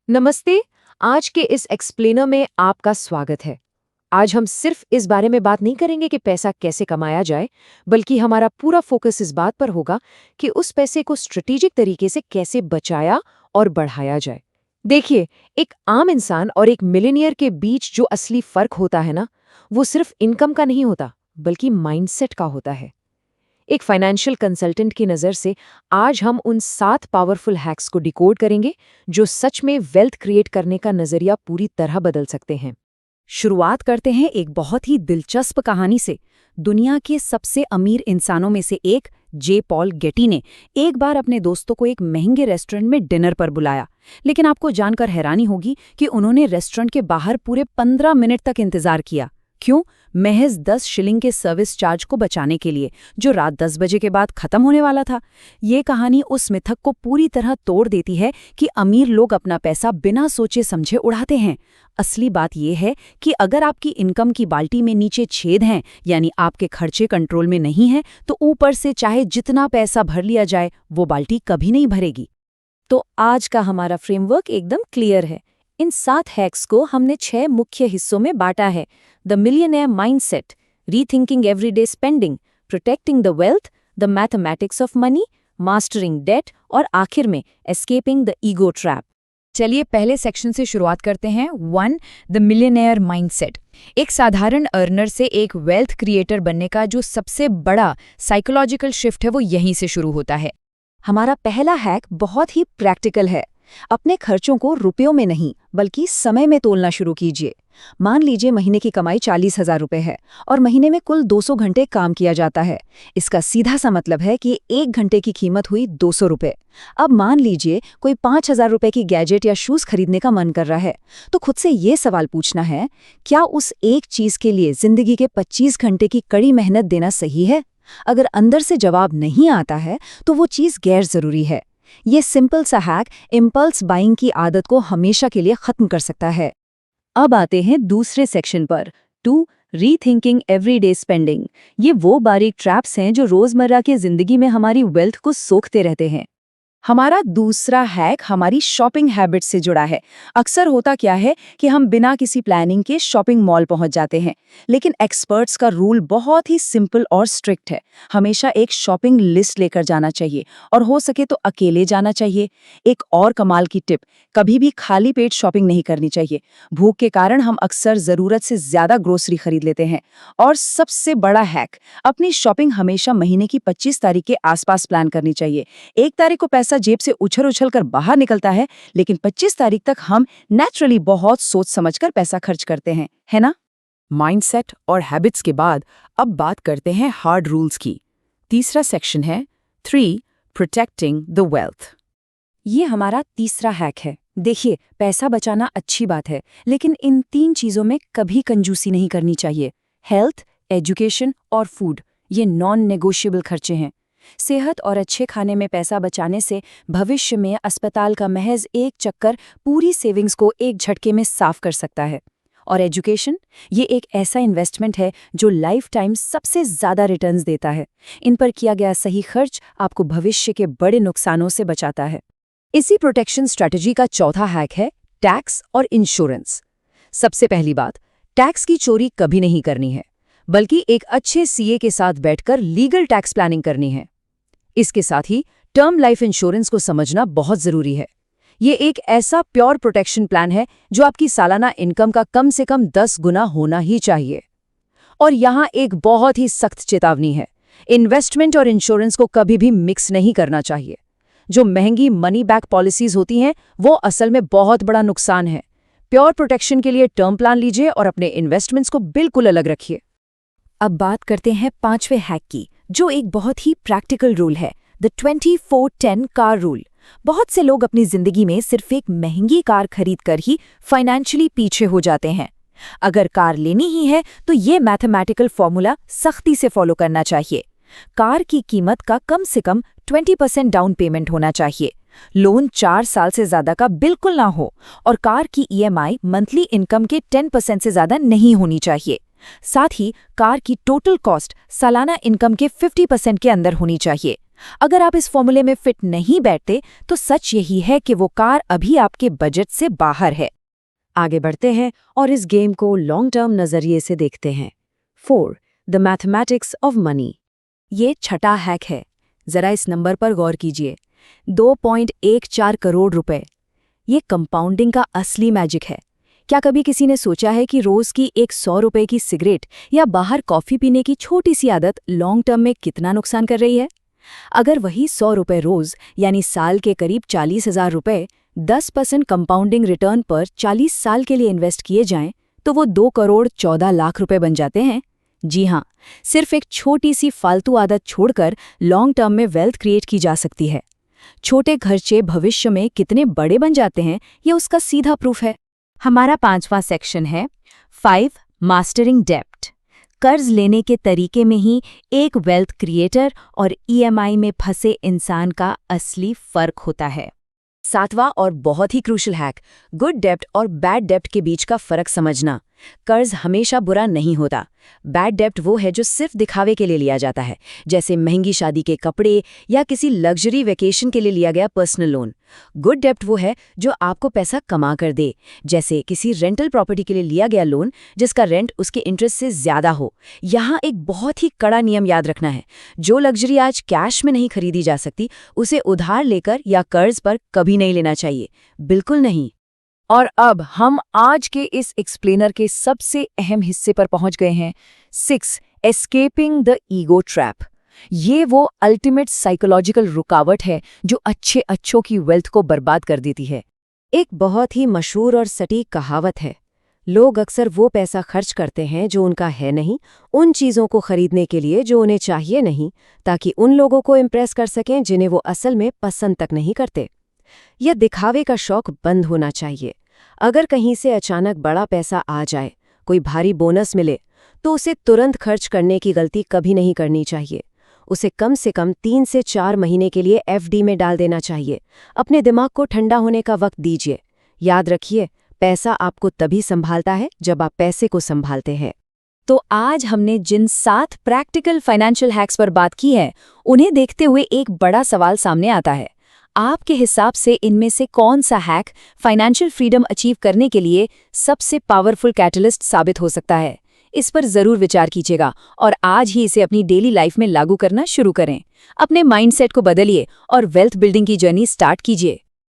नमस्ते। आज के इस एक्सप्लेनर में आपका स्वागत है। आज हम सिर्फ इस बारे में बात नहीं करेंगे कि पैसा कैसे कमाया जाए, बल्कि हमारा पूरा फोकस इस बात पर होगा कि उस पैसे को स्ट्रेटेजिक तरीके से कैसे बचाया और बढ़ाया जाए। देखिए, एक आम इंसान और एक मिलियनियर के बीच जो असली फर्क होता है ना, वो सिर्फ इनकम का नहीं होता, बल्कि माइंडसेट का होता है। एक फाइनेंशियल कंसल्टेंट की नज़र से आज हम उन 7 पावरफुल हैक्स को डिकोड करेंगे जो सच में वेल्थ क्रिएट करने का नज़रिया पूरी तरह बदल सकते हैं। शुरुआत करते हैं एक बहुत ही दिलचस्प कहानी से। दुनिया के सबसे अमीर इंसानों में से एक जे पॉल गेटी ने एक बार अपने दोस्तों को एक महंगे रेस्टोरेंट में डिनर पर बुलाया। लेकिन आपको जानकर हैरानी होगी कि उन्होंने रेस्टोरेंट के बाहर पूरे 15 मिनट तक इंतजार किया। क्यों? महज 10 शिलिंग के सर्विस चार्ज को बचाने के लिए, जो रात 10 बजे के बाद खत्म होने वाला था। ये कहानी उस मिथक को पूरी तरह तोड़ देती है कि अमीर लोग अपना पैसा बिना सोचे समझे उड़ाते हैं। असली बात यह है कि अगर आपकी इनकम की बाल्टी में नीचे छेद हैं, यानी आपके खर्चे कंट्रोल में नहीं हैं, तो ऊपर से चाहे जितना पैसा भर लिया जाए, वो बाल्टी कभी नहीं भरेगी। तो आज का हमारा फ्रेमवर्क एकदम क्लियर है। इन 7 हैक्स को हमने 6 मुख्य हिस्सों में बांटा है: the millionaire mindset, rethinking everyday spending, protecting the wealth, the mathematics of money, mastering debt और आखिर में एस्केपिंग द ईगो ट्रैप। चलिए पहले सेक्शन से शुरुआत करते हैं। 1. The millionaire mindset. एक साधारण अर्नर से एक वेल्थ क्रिएटर बनने का जो सबसे बड़ा साइकोलॉजिकल शिफ्ट है, वो यहीं से शुरू होता है। हमारा पहला हैक बहुत ही प्रैक्टिकल है। अपने खर्चों को रुपयों में नहीं, बल्कि समय में तोलना शुरू कीजिए। मान लीजिए महीने की कमाई 40,000 रुपये है और महीने में कुल 200 घंटे काम किया जाता है। इसका सीधा सा मतलब है कि 1 घंटे की कीमत हुई 200 रुपये। अब मान लीजिए कोई 5,000 रुपये की गैजेट या शूज़ खरीदने का मन कर रहा है, तो खुद से ये सवाल पूछना है, क्या उस एक चीज़ के लिए जिंदगी के 25 घंटे की कड़ी मेहनत देना सही है? अगर अंदर से जवाब नहीं आता है, तो वो चीज़ गैर ज़रूरी है। ये सिंपल सा हैक इम्पल्स बाइंग की आदत को हमेशा के लिए खत्म कर सकता है। अब आते हैं दूसरे सेक्शन पर। 2. Rethinking everyday spending. ये वो बारीक ट्रैप्स हैं जो रोजमर्रा की जिंदगी में हमारी वेल्थ को सोखते रहते हैं। हमारा दूसरा हैक हमारी शॉपिंग हैबिट से जुड़ा है। अक्सर होता क्या है कि हम बिना किसी प्लानिंग के शॉपिंग मॉल पहुंच जाते हैं, लेकिन एक्सपर्ट्स का रूल बहुत ही सिंपल और स्ट्रिक्ट है। हमेशा एक शॉपिंग लिस्ट लेकर जाना चाहिए और हो सके तो अकेले जाना चाहिए। एक और कमाल की टिप, कभी भी खाली पेट शॉपिंग नहीं करनी चाहिए। भूख के कारण हम अक्सर जरूरत से ज्यादा ग्रोसरी खरीद लेते हैं। और सबसे बड़ा हैक, अपनी शॉपिंग हमेशा महीने की 25 तारीख के आसपास प्लान करनी चाहिए। 1 तारीख को पैसा जेब से उछल उछल कर बाहर निकलता है, लेकिन 25 तारीख तक हम नेचुरली बहुत सोच समझकर पैसा खर्च करते हैं, है ना? माइंडसेट और हैबिट्स के बाद अब बात करते हैं हार्ड रूल्स की। तीसरा सेक्शन है 3. Protecting the wealth. ये हमारा तीसरा हैक है। देखिए, पैसा बचाना अच्छी बात है, लेकिन इन 3 चीजों में कभी कंजूसी नहीं करनी चाहिए। हेल्थ, एजुकेशन और फूड, ये नॉन नेगोशिएबल खर्चे हैं। सेहत और अच्छे खाने में पैसा बचाने से भविष्य में अस्पताल का महज एक चक्कर पूरी सेविंग्स को एक झटके में साफ कर सकता है। और एजुकेशन, ये एक ऐसा इन्वेस्टमेंट है जो लाइफ टाइम सबसे ज्यादा रिटर्न्स देता है। इन पर किया गया सही खर्च आपको भविष्य के बड़े नुकसानों से बचाता है। इसी प्रोटेक्शन स्ट्रैटेजी का चौथा हैक है टैक्स और इंश्योरेंस। सबसे पहली बात, टैक्स की चोरी कभी नहीं करनी है, बल्कि एक अच्छे सीए के साथ बैठकर लीगल टैक्स प्लानिंग करनी है। इसके साथ ही टर्म लाइफ इंश्योरेंस को समझना बहुत जरूरी है। ये एक ऐसा प्योर प्रोटेक्शन प्लान है जो आपकी सालाना इनकम का कम से कम 10 गुना होना ही चाहिए। और यहाँ एक बहुत ही सख्त चेतावनी है, इन्वेस्टमेंट और इंश्योरेंस को कभी भी मिक्स नहीं करना चाहिए। जो महंगी मनी बैक पॉलिसीज होती हैं, वो असल में बहुत बड़ा नुकसान है। प्योर प्रोटेक्शन के लिए टर्म प्लान लीजिए और अपने इन्वेस्टमेंट्स को बिल्कुल अलग रखिए। अब बात करते हैं 5वें हैक की, जो एक बहुत ही प्रैक्टिकल रूल है, द 24-10 कार रूल। बहुत से लोग अपनी जिंदगी में सिर्फ एक महंगी कार खरीदकर ही फाइनेंशियली पीछे हो जाते हैं। अगर कार लेनी ही है तो ये मैथमेटिकल फॉर्मूला सख्ती से फॉलो करना चाहिए। कार की कीमत का कम से कम 20% डाउन पेमेंट होना चाहिए। लोन 4 साल से ज्यादा का बिल्कुल ना हो और कार की ईएमआई मंथली इनकम के 10% से ज्यादा नहीं होनी चाहिए। साथ ही कार की टोटल कॉस्ट सालाना इनकम के 50% के अंदर होनी चाहिए। अगर आप इस फॉर्मूले में फिट नहीं बैठते तो सच यही है कि वो कार अभी आपके बजट से बाहर है। आगे बढ़ते हैं और इस गेम को लॉन्ग टर्म नजरिए से देखते हैं। 4. The mathematics of money. ये छठा हैक है। जरा इस नंबर पर गौर कीजिए, 2.14 करोड़ रुपए। ये कंपाउंडिंग का असली मैजिक है। क्या कभी किसी ने सोचा है कि रोज की एक 100 रुपए की सिगरेट या बाहर कॉफी पीने की छोटी सी आदत लॉन्ग टर्म में कितना नुकसान कर रही है? अगर वही 100 रुपए रोज यानी साल के करीब 40,000 रुपए 10% कंपाउंडिंग रिटर्न पर 40 साल के लिए इन्वेस्ट किए जाएं, तो वो 2 करोड़ 14 लाख रुपए बन जाते हैं। जी हाँ, सिर्फ एक छोटी सी फालतू आदत छोड़कर लॉन्ग टर्म में वेल्थ क्रिएट की जा सकती है। छोटे खर्चे भविष्य में कितने बड़े बन जाते हैं, ये उसका सीधा प्रूफ है। हमारा 5वां सेक्शन है 5. मास्टरिंग डेप्ट। कर्ज लेने के तरीके में ही एक वेल्थ क्रिएटर और ईएमआई में फंसे इंसान का असली फर्क होता है। 7वां और बहुत ही क्रूशल हैक, गुड डेप्ट और बैड डेप्ट के बीच का फर्क समझना। कर्ज हमेशा बुरा नहीं होता। बैड डेप्ट वो है जो सिर्फ दिखावे के लिए लिया जाता है, जैसे महंगी शादी के कपड़े या किसी लग्जरी वेकेशन के लिए लिया गया पर्सनल लोन। गुड डेप्ट वो है जो आपको पैसा कमा कर दे, जैसे किसी रेंटल प्रॉपर्टी के लिए लिया गया लोन जिसका रेंट उसके इंटरेस्ट से ज्यादा हो। यहाँ एक बहुत ही कड़ा नियम याद रखना है, जो लग्जरी आज कैश में नहीं खरीदी जा सकती, उसे उधार लेकर या कर्ज पर कभी नहीं लेना चाहिए, बिल्कुल नहीं। और अब हम आज के इस एक्सप्लेनर के सबसे अहम हिस्से पर पहुंच गए हैं। 6. Escaping the ego trap. ये वो अल्टीमेट साइकोलॉजिकल रुकावट है जो अच्छों की वेल्थ को बर्बाद कर देती है। एक बहुत ही मशहूर और सटीक कहावत है, लोग अक्सर वो पैसा खर्च करते हैं जो उनका है नहीं, उन चीज़ों को खरीदने के लिए जो उन्हें चाहिए नहीं, ताकि उन लोगों को इम्प्रेस कर सकें जिन्हें वो असल में पसंद तक नहीं करते। यह दिखावे का शौक बंद होना चाहिए। अगर कहीं से अचानक बड़ा पैसा आ जाए, कोई भारी बोनस मिले, तो उसे तुरंत खर्च करने की गलती कभी नहीं करनी चाहिए। उसे कम से कम 3 से 4 महीने के लिए एफडी में डाल देना चाहिए। अपने दिमाग को ठंडा होने का वक्त दीजिए। याद रखिए, पैसा आपको तभी संभालता है जब आप पैसे को संभालते हैं। तो आज हमने जिन 7 प्रैक्टिकल फाइनेंशियल हैक्स पर बात की है, उन्हें देखते हुए एक बड़ा सवाल सामने आता है। आपके हिसाब से इनमें से कौन सा हैक फाइनेंशियल फ्रीडम अचीव करने के लिए सबसे पावरफुल कैटलिस्ट साबित हो सकता है? इस पर जरूर विचार कीजिएगा और आज ही इसे अपनी डेली लाइफ में लागू करना शुरू करें। अपने माइंडसेट को बदलिए और वेल्थ बिल्डिंग की जर्नी स्टार्ट कीजिए।